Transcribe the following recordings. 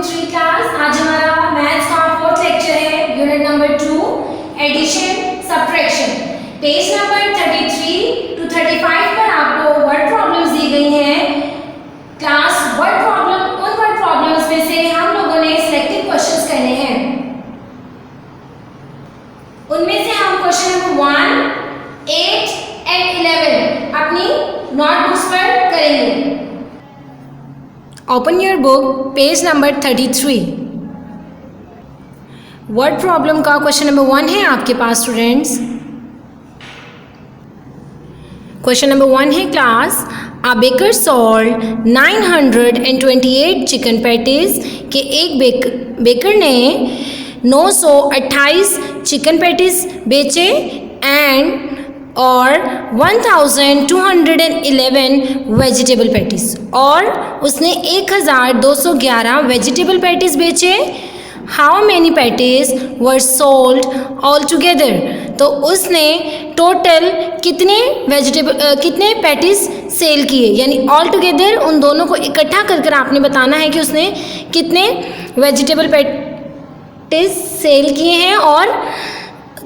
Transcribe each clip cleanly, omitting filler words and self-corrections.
3 class. आज हमारा maths का फोर्थ लेक्चर है, unit number 2, addition subtraction. Page number 33 to 35 पर आपको वर्ड प्रॉब्लम्स दी गई हैं। क्लास वर्ड प्रॉब्लम, उन वर्ड प्रॉब्लम्स में से हम लोगों ने सिलेक्टेड क्वेश्चंस करने हैं। उनमें से हम क्वेश्चन नंबर 1, 8 एंड 11 अपनी नोटबुक्स पर करेंगे। Open your book, page number 33। Word problem का क्वेश्चन नंबर 1 है आपके पास स्टूडेंट्स। क्वेश्चन नंबर 1 है class, a baker sold 928 chicken patties के एक बेकर ने 928 चिकन पैटीज बेचे एंड और 1211 वेजिटेबल पैटीज, और उसने 1211 वेजिटेबल पैटीज बेचे। How many patties were sold all together, तो उसने टोटल कितने पैटीज सेल किए, यानी ऑल टुगेदर उन दोनों को इकट्ठा कर आपने बताना है कि उसने कितने वेजिटेबल पैटीज सेल किए हैं और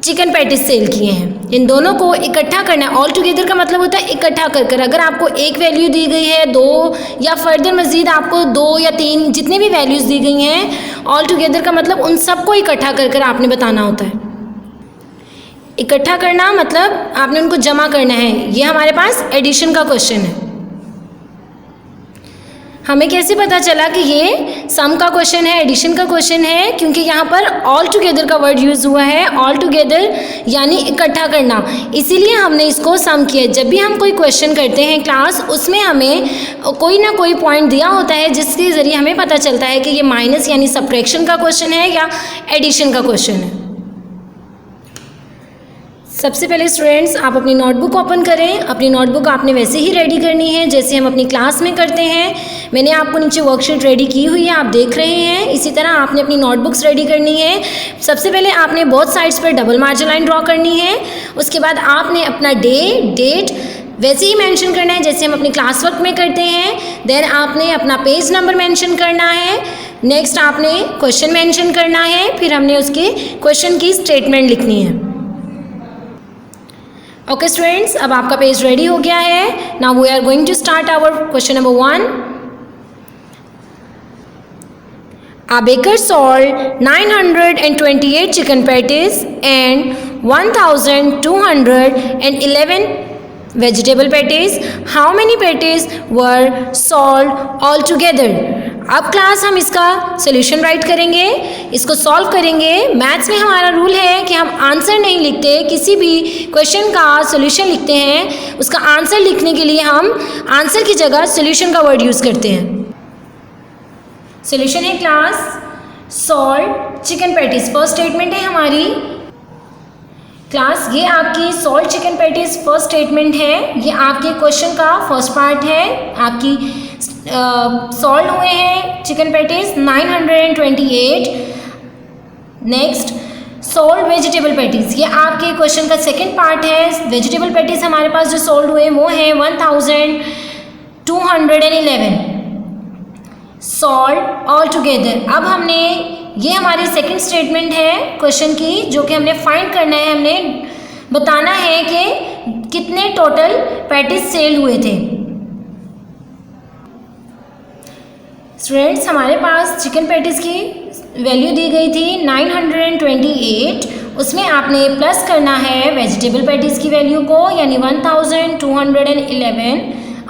चिकन पैटीज सेल किए हैं। इन दोनों को इकट्ठा करना है। ऑल टुगेदर का मतलब होता है इकट्ठा कर। अगर आपको एक वैल्यू दी गई है, 2 या फर्दर मज़ीद आपको 2 या 3 जितनी भी वैल्यूज़ दी गई हैं, ऑल टुगेदर का मतलब उन सबको इकट्ठा कर आपने बताना होता है। इकट्ठा करना मतलब आपने उनको जमा करना है। ये हमारे पास एडिशन का क्वेश्चन है। हमें कैसे पता चला कि ये सम का क्वेश्चन है, एडिशन का क्वेश्चन है? क्योंकि यहाँ पर ऑल टुगेदर का वर्ड यूज़ हुआ है। ऑल टुगेदर यानी इकट्ठा करना, इसीलिए हमने इसको सम किया। जब भी हम कोई क्वेश्चन करते हैं क्लास, उसमें हमें कोई ना कोई पॉइंट दिया होता है जिसके ज़रिए हमें पता चलता है कि ये माइनस यानी सब्ट्रैक्शन का क्वेश्चन है या एडिशन का क्वेश्चन है। सबसे पहले स्टूडेंट्स आप अपनी नोटबुक ओपन करें। अपनी नोटबुक आपने वैसे ही रेडी करनी है जैसे हम अपनी क्लास में करते हैं। मैंने आपको नीचे वर्कशीट रेडी की हुई है, आप देख रहे हैं। इसी तरह आपने अपनी नोटबुक्स रेडी करनी है। सबसे पहले आपने बोथ साइड्स पर डबल मार्जिन लाइन ड्रॉ करनी है। उसके बाद आपने अपना डेट वैसे ही मेंशन करना है जैसे हम अपनी क्लास वर्क में करते हैं। देन आपने अपना पेज नंबर मेंशन करना है। नेक्स्ट आपने क्वेश्चन मेंशन करना है। फिर हमने उसके क्वेश्चन की स्टेटमेंट लिखनी है। ओके स्टूडेंट्स, अब आपका पेज रेडी हो गया है। Now we are going to start our question number 1। A baker sold 928 chicken patties and 1211 vegetable patties. How many patties were sold altogether? अब क्लास हम इसका सोल्यूशन राइट करेंगे, इसको सॉल्व करेंगे। मैथ्स में हमारा रूल है कि हम आंसर नहीं लिखते, किसी भी क्वेश्चन का सोल्यूशन लिखते हैं। उसका आंसर लिखने के लिए हम आंसर की जगह सोल्यूशन का वर्ड यूज़ करते हैं। सोल्यूशन है class, sold chicken patties first statement है हमारी। क्लास ये आपकी sold chicken patties first statement है। ये आपके क्वेश्चन का फर्स्ट पार्ट है। आपकी सॉल्व हुए हैं chicken patties 928। Next sold vegetable patties, ये आपके क्वेश्चन का सेकंड पार्ट है। वेजिटेबल पैटीज हमारे पास जो सॉल्व हुए वो हैं 1211 सॉल्ड ऑल टुगेदर। अब हमने ये हमारी सेकंड स्टेटमेंट है क्वेश्चन की, जो कि हमने फाइंड करना है। हमने बताना है कि कितने टोटल पैटीज सेल हुए थे। स्टूडेंट्स हमारे पास चिकन पैटीज की वैल्यू दी गई थी 928। उसमें आपने प्लस करना है वेजिटेबल पैटीज की वैल्यू को, यानी 1211।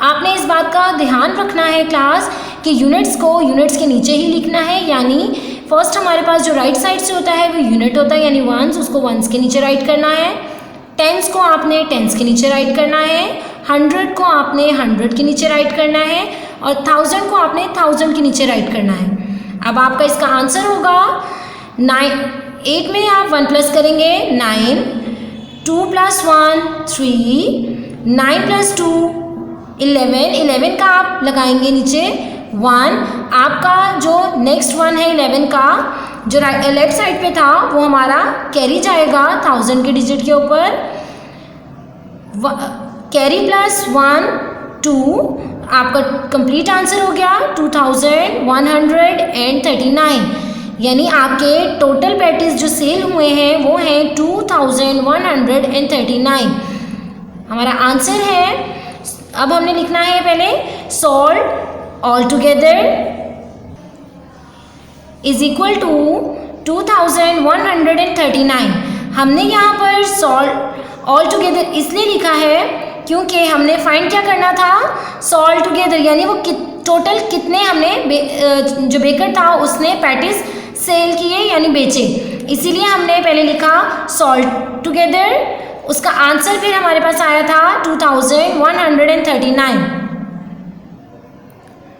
आपने इस बात का ध्यान रखना है क्लास कि यूनिट्स को यूनिट्स के नीचे ही लिखना है। यानी फर्स्ट हमारे पास जो राइट साइड से होता है वो यूनिट होता है, यानी वंस, उसको वंस के नीचे राइट करना है। टेंस को आपने टेंस के नीचे राइट करना है। 100 को आपने 100 के नीचे राइट करना है। और 1000 को आपने 1000 के नीचे राइट करना है। अब आपका इसका आंसर होगा 8 में आप 1 प्लस करेंगे 9, 2 + 1 3, 9 + 2 11 का आप लगाएंगे नीचे 1। आपका जो नेक्स्ट 1 है 11 का, जो लेफ्ट साइड पे था वो हमारा कैरी जाएगा 1000 के डिजिट के ऊपर। कैरी +1 2, आपका कंप्लीट आंसर हो गया 2139, यानी आपके टोटल पैटीज जो सेल हुए हैं वो हैं 2139। हमारा आंसर है, अब हमने लिखना है पहले sold all together is equal to 2139। हमने यहाँ पर सॉल्ट ऑल टुगेदर इसलिए लिखा है क्योंकि हमने फाइंड क्या करना था, सॉल्ट टुगेदर, यानी वो टोटल कितने हमने जो बेकर था उसने पैटीज सेल किए यानी बेचे, इसीलिए हमने पहले लिखा सॉल्ट टुगेदर। उसका आंसर फिर हमारे पास आया था 2139।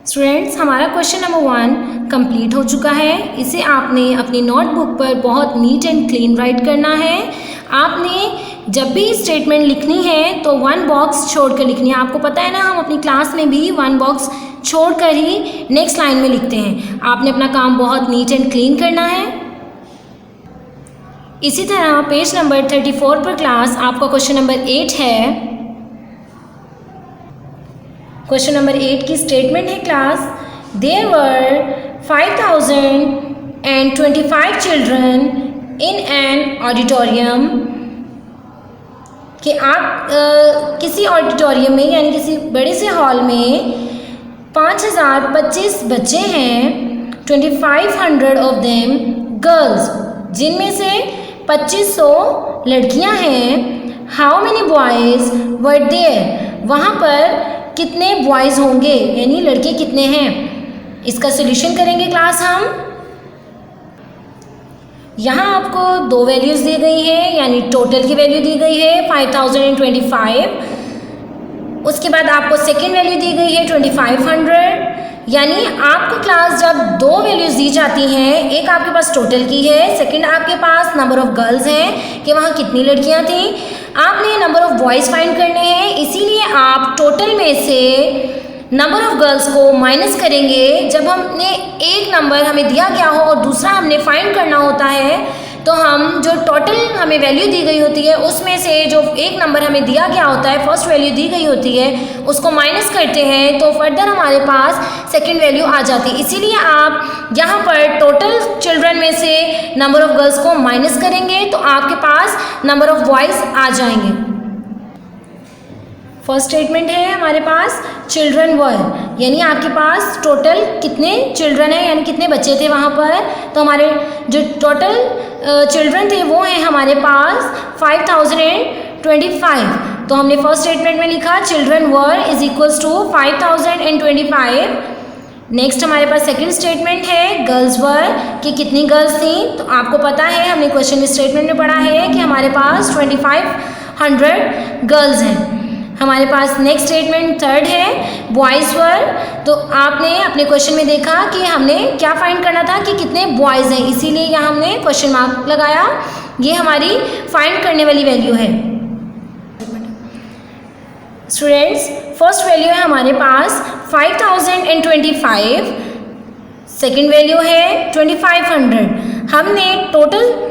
स्टूडेंट्स, हमारा क्वेश्चन नंबर 1 कंप्लीट हो चुका है। इसे आपने अपनी नोटबुक पर बहुत नीट एंड क्लीन राइट करना है। आपने जब भी स्टेटमेंट लिखनी है तो 1 बॉक्स छोड़कर लिखनी है। आपको पता है ना, हम अपनी क्लास में भी 1 बॉक्स छोड़कर ही नेक्स्ट लाइन में लिखते हैं। आपने अपना काम बहुत नीट एंड क्लीन करना है। इसी तरह पेज नंबर 34 पर क्लास आपका क्वेश्चन नंबर 8 है। क्वेश्चन नंबर 8 की स्टेटमेंट है class, there were 5025 children in an auditorium, कि आप किसी ऑडिटोरियम में यानी किसी बड़े से हॉल में 5025 बच्चे हैं, 2500 ऑफ देम गर्ल्स, जिनमें से 2500 लड़कियां हैं। How many boys were there, वहाँ पर कितने बॉयज़ होंगे यानी लड़के कितने हैं। इसका सोल्यूशन करेंगे क्लास हम। यहाँ आपको 2 वैल्यूज़ दी गई हैं, यानी टोटल की वैल्यू दी गई है 5025, उसके बाद आपको सेकेंड वैल्यू दी गई है 2500। यानी आपको क्लास जब 2 वैल्यूज़ दी जाती हैं, एक आपके पास टोटल की है, सेकंड आपके पास नंबर ऑफ़ गर्ल्स हैं कि वहाँ कितनी लड़कियाँ थीं, आपने नंबर ऑफ़ बॉयज़ फाइंड करने हैं। इसीलिए आप टोटल में से नंबर ऑफ़ गर्ल्स को माइनस करेंगे। जब हमने एक नंबर हमें दिया गया हो और दूसरा हमने फाइंड करना होता है, तो हम जो टोटल हमें वैल्यू दी गई होती है उसमें से जो एक नंबर हमें दिया गया होता है, फर्स्ट वैल्यू दी गई होती है, उसको माइनस करते हैं तो फर्दर हमारे पास सेकंड वैल्यू आ जाती है। इसीलिए आप यहाँ पर टोटल चिल्ड्रन में से नंबर ऑफ़ गर्ल्स को माइनस करेंगे तो आपके पास नंबर ऑफ़ बॉयज़ आ जाएंगे। फर्स्ट स्टेटमेंट है हमारे पास चिल्ड्रन वर, यानी आपके पास टोटल कितने चिल्ड्रन हैं यानी कितने बच्चे थे वहाँ पर। तो हमारे जो टोटल चिल्ड्रन थे वो हैं हमारे पास 5025। तो हमने फर्स्ट स्टेटमेंट में लिखा children were is equals to 5025। Next हमारे पास सेकंड स्टेटमेंट है गर्ल्स वर, कि कितनी गर्ल्स थी। तो आपको पता है, हमने क्वेश्चन स्टेटमेंट में पढ़ा है कि हमारे पास 2500 गर्ल्स हैं। हमारे पास नेक्स्ट स्टेटमेंट थर्ड है बॉयज़ वर। तो आपने अपने क्वेश्चन में देखा कि हमने क्या फाइंड करना था कि कितने बॉयज़ हैं, इसीलिए यहाँ हमने क्वेश्चन मार्क लगाया। ये हमारी फाइंड करने वाली वैल्यू है। स्टूडेंट्स, फर्स्ट वैल्यू है हमारे पास 5025, सेकेंड वैल्यू है 2500। हमने टोटल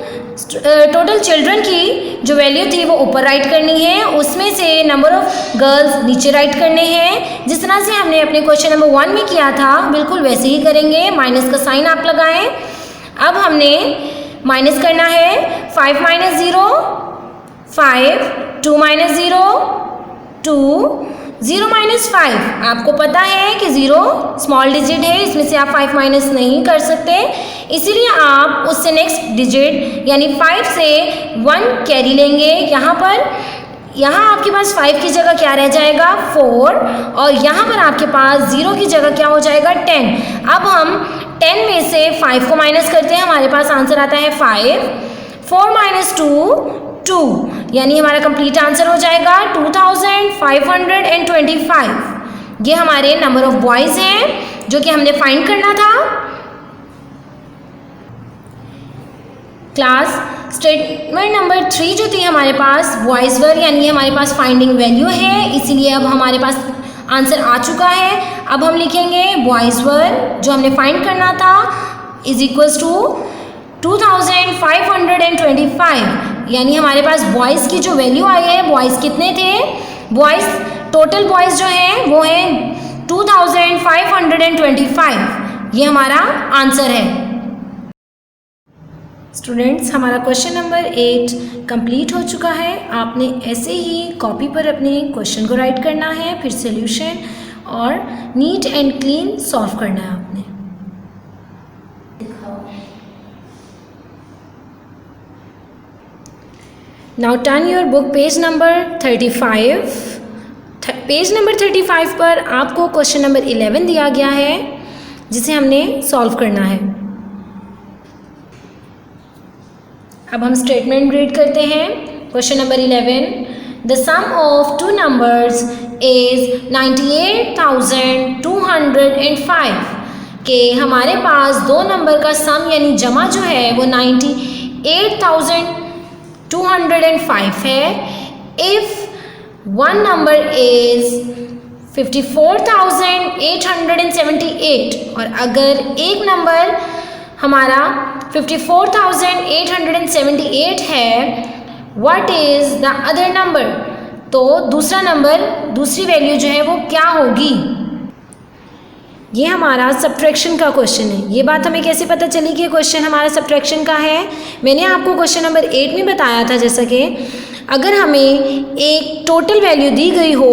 चिल्ड्रन की जो वैल्यू थी वो ऊपर राइट करनी है, उसमें से नंबर ऑफ़ गर्ल्स नीचे राइट करने हैं। जिस तरह से हमने अपने क्वेश्चन नंबर 1 में किया था बिल्कुल वैसे ही करेंगे। माइनस का साइन आप लगाएं। अब हमने माइनस करना है 5 - 0 5, 2 - 0 2, 0 - 5। आपको पता है कि 0 स्मॉल डिजिट है, इसमें से आप 5 माइनस नहीं कर सकते, इसीलिए आप उससे नेक्स्ट डिजिट यानी 5 से 1 कैरी लेंगे। यहाँ आपके पास 5 की जगह क्या रह जाएगा 4, और यहाँ पर आपके पास 0 की जगह क्या हो जाएगा 10। अब हम 10 में से 5 को माइनस करते हैं, हमारे पास आंसर आता है 5। 4 - 2 2, यानी हमारा कंप्लीट आंसर हो जाएगा 2525। ये हमारे नंबर ऑफ बॉयज़ हैं जो कि हमने फाइंड करना था। क्लास स्टेटमेंट नंबर 3 जो थी हमारे पास बॉयज़ वर, यानी हमारे पास फाइंडिंग वैल्यू है, इसीलिए अब हमारे पास आंसर आ चुका है। अब हम लिखेंगे बॉयज़ वर जो हमने फाइंड करना था इज इक्वल्स टू 2525, यानी हमारे पास बॉयज़ की जो वैल्यू आई है, बॉयज़ कितने थे, बॉयज़ टोटल बॉयज़ जो हैं वो हैं 2525, ये हमारा आंसर है। स्टूडेंट्स, हमारा क्वेश्चन नंबर 8 कंप्लीट हो चुका है। आपने ऐसे ही कॉपी पर अपने क्वेश्चन को राइट करना है, फिर सॉल्यूशन और नीट एंड क्लीन सॉल्व करना है आपने। Now turn your book page number 35। Page number 35 पर आपको क्वेश्चन नंबर 11 दिया गया है, जिसे हमने सॉल्व करना है। अब हम स्टेटमेंट रीड करते हैं। Question number 11, the sum of two numbers is 98,205। के हमारे पास दो नंबर का सम यानी जमा जो है वो 98,205 है। इफ़ वन नंबर इज 54,878, और अगर एक नंबर हमारा 54,878 है, what is the other number, तो दूसरा नंबर, दूसरी वैल्यू जो है वो क्या होगी। ये हमारा सब्ट्रैक्शन का क्वेश्चन है। ये बात हमें कैसे पता चली कि क्वेश्चन हमारा सब्ट्रैक्शन का है? मैंने आपको क्वेश्चन नंबर 8 में बताया था, जैसा कि अगर हमें एक टोटल वैल्यू दी गई हो,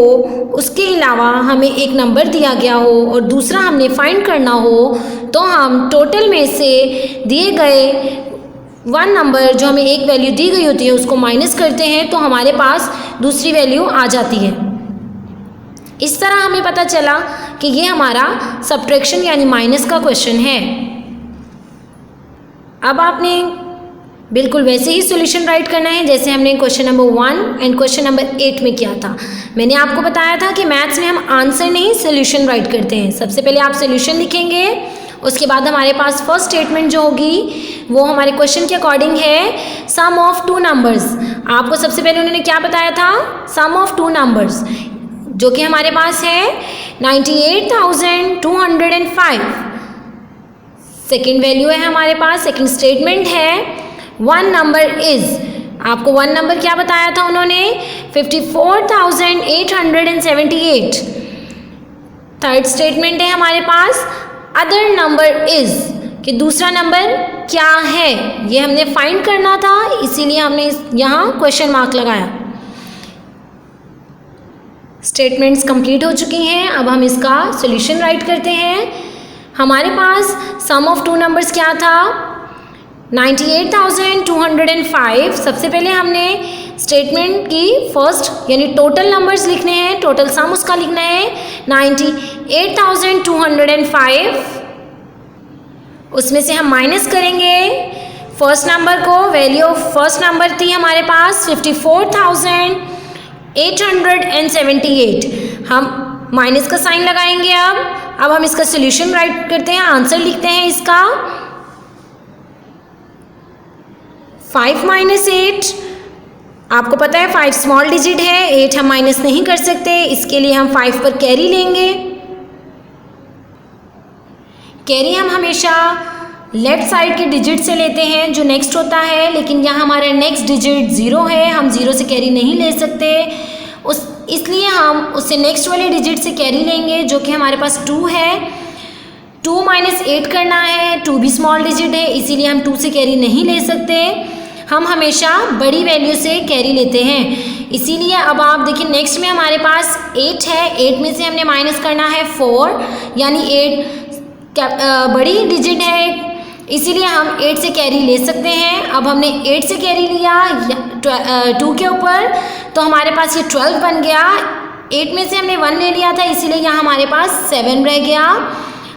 उसके अलावा हमें एक नंबर दिया गया हो और दूसरा हमने फाइंड करना हो, तो हम टोटल में से दिए गए वन नंबर जो हमें एक वैल्यू दी गई होती है उसको माइनस करते हैं, तो हमारे पास दूसरी वैल्यू आ जाती है। इस तरह हमें पता चला कि ये हमारा सब्ट्रैक्शन यानी माइनस का क्वेश्चन है। अब आपने बिल्कुल वैसे ही सॉल्यूशन राइट करना है जैसे हमने question number 1 and question number 8 में किया था। मैंने आपको बताया था कि मैथ्स में हम आंसर नहीं सॉल्यूशन राइट करते हैं। सबसे पहले आप सॉल्यूशन लिखेंगे, उसके बाद हमारे पास फर्स्ट स्टेटमेंट जो होगी वो हमारे क्वेश्चन के अकॉर्डिंग है सम ऑफ टू नंबर्स। आपको सबसे पहले उन्होंने क्या बताया था? सम ऑफ टू नंबर्स, जो कि हमारे पास है 98,205। सेकेंड वैल्यू है हमारे पास, सेकेंड स्टेटमेंट है वन नंबर इज। आपको वन नंबर क्या बताया था उन्होंने? 54,878। थर्ड स्टेटमेंट है हमारे पास अदर नंबर इज, कि दूसरा नंबर क्या है, ये हमने फाइंड करना था, इसीलिए हमने यहाँ क्वेश्चन मार्क लगाया। स्टेटमेंट्स कंप्लीट हो चुकी हैं। अब हम इसका सॉल्यूशन राइट करते हैं। हमारे पास सम ऑफ टू नंबर्स क्या था? 98,205। सबसे पहले हमने स्टेटमेंट की फर्स्ट यानी टोटल नंबर्स लिखने हैं, टोटल सम उसका लिखना है 98,205। उसमें से हम माइनस करेंगे फर्स्ट नंबर को। वैल्यू ऑफ फर्स्ट नंबर थी हमारे पास 54,878। हम माइनस का साइन लगाएंगे। अब हम इसका सॉल्यूशन राइट करते हैं, आंसर लिखते हैं इसका 5 माइनस 8। आपको पता है 5 स्मॉल डिजिट है, 8 हम माइनस नहीं कर सकते, इसके लिए हम 5 पर कैरी लेंगे। कैरी हम हमेशा लेफ्ट साइड के डिजिट से लेते हैं जो नेक्स्ट होता है, लेकिन यहाँ हमारा नेक्स्ट डिजिट 0 है, हम 0 से कैरी नहीं ले सकते, इसलिए हम उससे नेक्स्ट वाले डिजिट से कैरी लेंगे जो कि हमारे पास 2 है। 2 माइनस 8 करना है, 2 भी स्मॉल डिजिट है, इसीलिए हम 2 से कैरी नहीं ले सकते, हम हमेशा बड़ी वैल्यू से कैरी लेते हैं। इसीलिए अब आप देखिए नेक्स्ट में हमारे पास 8 है, 8 में से हमने माइनस करना है 4, यानी 8 बड़ी डिजिट है, इसीलिए हम 8 से कैरी ले सकते हैं। अब हमने 8 से कैरी लिया 2 के ऊपर, तो हमारे पास ये 12 बन गया। 8 में से हमने 1 ले लिया था, इसीलिए यहाँ हमारे पास 7 रह गया।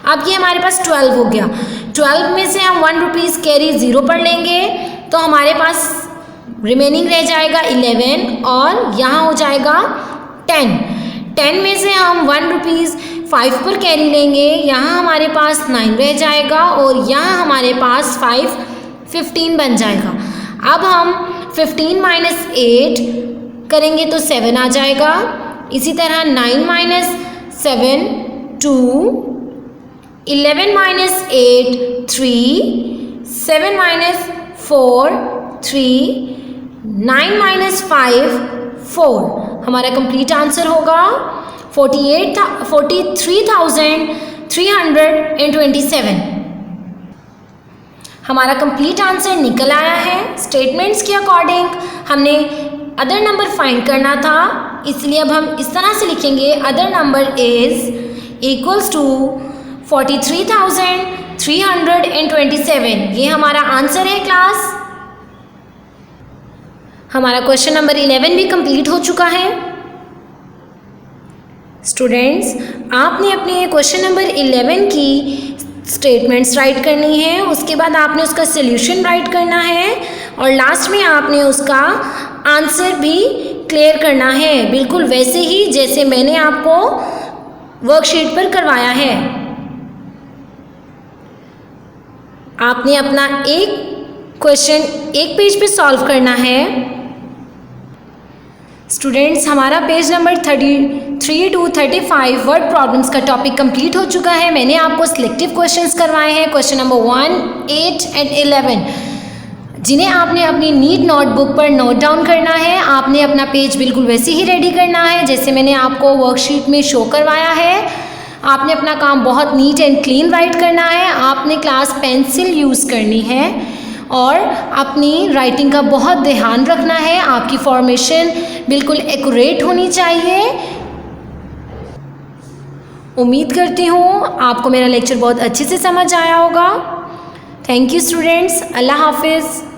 अब ये हमारे पास 12 हो गया। 12 में से हम 1 रुपीज़ कैरी 0 पर लेंगे, तो हमारे पास रिमेनिंग रह जाएगा 11 और यहाँ हो जाएगा 10। 10 में से हम 1 रुपीज़ 5 पर कैरी लेंगे, यहाँ हमारे पास 9 रह जाएगा और यहाँ हमारे पास 5 15 बन जाएगा। अब हम 15 माइनस 8 करेंगे तो 7 आ जाएगा। इसी तरह 9 माइनस 7 2, 11 माइनस 8 3, 7 माइनस 4 3, 9 माइनस 5 4। हमारा कंप्लीट आंसर होगा 43,327। हमारा कंप्लीट आंसर निकल आया है। स्टेटमेंट्स के अकॉर्डिंग हमने अदर नंबर फाइंड करना था, इसलिए अब हम इस तरह से लिखेंगे other number is equals to 43,327। ये हमारा आंसर है क्लास। हमारा क्वेश्चन नंबर 11 भी कंप्लीट हो चुका है। स्टूडेंट्स, आपने अपने क्वेश्चन नंबर 11 की स्टेटमेंट्स राइट करनी है, उसके बाद आपने उसका सॉल्यूशन राइट करना है और लास्ट में आपने उसका आंसर भी क्लियर करना है, बिल्कुल वैसे ही जैसे मैंने आपको वर्कशीट पर करवाया है। आपने अपना एक क्वेश्चन एक पेज पे सॉल्व करना है। स्टूडेंट्स, हमारा page number 33 to 35 word problems का टॉपिक कंप्लीट हो चुका है। मैंने आपको सिलेक्टिव क्वेश्चंस करवाए हैं, क्वेश्चन नंबर 1, 8 and 11, जिन्हें आपने अपनी नीट नोटबुक पर नोट डाउन करना है। आपने अपना पेज बिल्कुल वैसे ही रेडी करना है जैसे मैंने आपको वर्कशीट में शो करवाया है। आपने अपना काम बहुत नीट एंड क्लीन राइट करना है। आपने क्लास पेंसिल यूज़ करनी है और अपनी राइटिंग का बहुत ध्यान रखना है। आपकी फॉर्मेशन बिल्कुल एक्यूरेट होनी चाहिए। उम्मीद करती हूँ आपको मेरा लेक्चर बहुत अच्छे से समझ आया होगा। थैंक यू स्टूडेंट्स, अल्लाह हाफिज़।